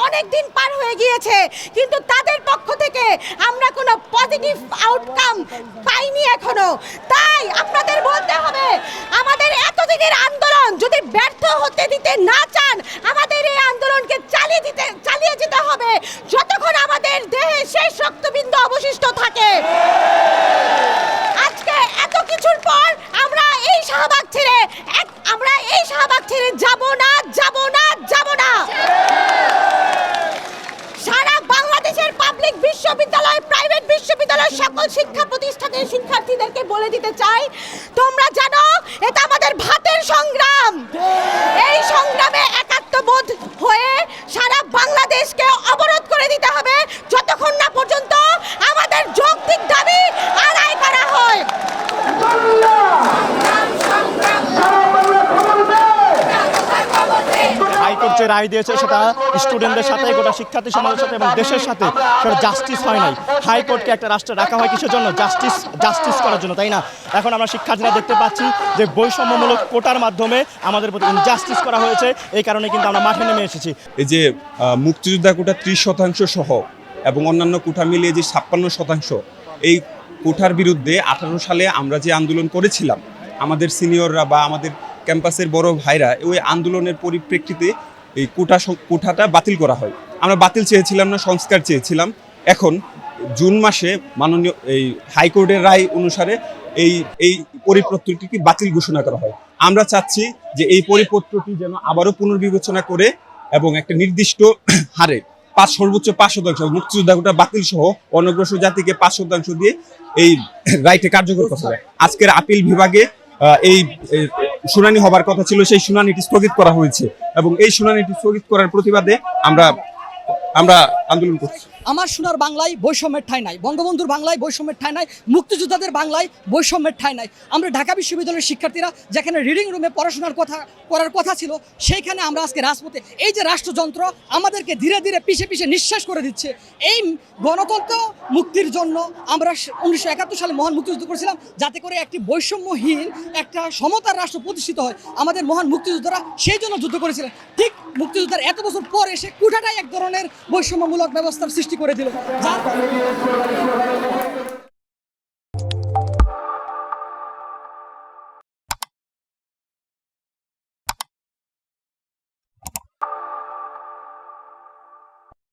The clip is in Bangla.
অনেক দিন পার হয়ে গিয়েছে, কিন্তু তাদের পক্ষ থেকে আমরা কোনো পজিটিভ আউটকাম পাইনি এখনো। তাই আপনাদের বলতে হবে, আমাদের এতদিনের আন্দোলন যদি ব্যর্থ হতে দিতে না চান, আমাদের এই আন্দোলনকে চালিয়ে যেতে হবে যতক্ষণ আমাদের দেহে শেষ রক্তবিন্দু অবশিষ্ট থাকে। আজকে এত কিছুর পর আমরা এই শাহবাগ ছেড়ে যাব না। সারা বাংলাদেশের পাবলিক বিশ্ববিদ্যালয়, প্রাইভেট বিশ্ববিদ্যালয়, সকল শিক্ষা প্রতিষ্ঠানের শিক্ষার্থীদেরকে বলে দিতে চাই, তোমরা জানো এটা আমাদের ভাতের সংগ্রাম। এই সংগ্রামে একাত্মবোধ হয়ে সারা বাংলাদেশকে অবরোধ করে দিতে হবে যতক্ষণ না পর্যন্ত আমাদের যৌক্তিক দাবি আদায় করা হয়। হাইকোর্ট যে রায় দিয়েছে সেটা স্টুডেন্টদের সাথে, গোটা শিক্ষার্থী সমাজের সাথে এবং দেশের সাথে সেটা জাস্টিস হয় নাই। হাইকোর্টকে একটা রাষ্ট্রে রাখা হয় কিসের জন্য? জাস্টিস করার জন্য, তাই না? এখন আমরা শিক্ষার্থীরা দেখতে পাচ্ছি যে বৈষম্যমূলক কোটার মাধ্যমে আমাদের প্রতি ইনজাস্টিস করা হয়েছে। এই কারণে কিন্তু আমরা মাঠে নেমে এসেছি। এই যে মুক্তিযোদ্ধা কোটা 30% সহ এবং অন্যান্য কোটা মিলিয়ে যে 56%, এই কোটার বিরুদ্ধে 18 সালে আমরা যে আন্দোলন করেছিলাম, আমাদের সিনিয়ররা বা আমাদের ক্যাম্পাসের বড় ভাইরা ওই আন্দোলনের পরিপ্রেক্ষিতে এই কোটাটা বাতিল করা হয়। আমরা বাতিল চেয়েছিলাম না, সংস্কার চেয়েছিলাম। এখন জুন মাসে মাননীয় এই হাইকোর্টের রায় অনুসারে এই পরিপত্রটি বাতিল ঘোষণা করা হয়। আমরা চাচ্ছি যে এই পরিপত্রটি যেন আবারও পুনর্বিবেচনা করে এবং একটা নির্দিষ্ট হারে সর্বোচ্চ 5% মুক্তিযোদ্ধা কোটা বাতিল সহ অনগ্রসর জাতিকে 5% দিয়ে এই রায়টি কার্যকর করা হয়। আজকের আপিল বিভাগে এই শুনানি হবার কথা ছিল, সেই শুনানিটি স্থগিত করা হয়েছে এবং এই শুনানিটি স্থগিত করার প্রতিবাদে আমরা আন্দোলন করছি। আমার সোনার বাংলায় বৈষম্যের ঠাঁই নাই, বঙ্গবন্ধুর বাংলায় বৈষম্যের ঠাঁই নাই, মুক্তিযোদ্ধাদের বাংলায় বৈষম্যের ঠাঁই নাই। আমরা ঢাকা বিশ্ববিদ্যালয়ের শিক্ষার্থীরা যেখানে রিডিং রুমে পড়াশোনার করার কথা ছিল, সেইখানে আমরা আজকে রাজপথে। এই যে রাষ্ট্রযন্ত্র আমাদেরকে ধীরে ধীরে পিছে নিঃশ্বাস করে দিচ্ছে। এই গণতন্ত্র মুক্তির জন্য আমরা 1971 সালে মহান মুক্তিযুদ্ধ করেছিলাম, যাতে করে একটি বৈষম্যহীন একটা সমতার রাষ্ট্র প্রতিষ্ঠিত হয়। আমাদের মহান মুক্তিযোদ্ধারা সেই জন্য যুদ্ধ করেছিলেন। ঠিক মুক্তিযোদ্ধার এত বছর পর এসে কোটাটাই এক ধরনের বৈষম্যমূলক ব্যবস্থার সৃষ্টি করে দিল।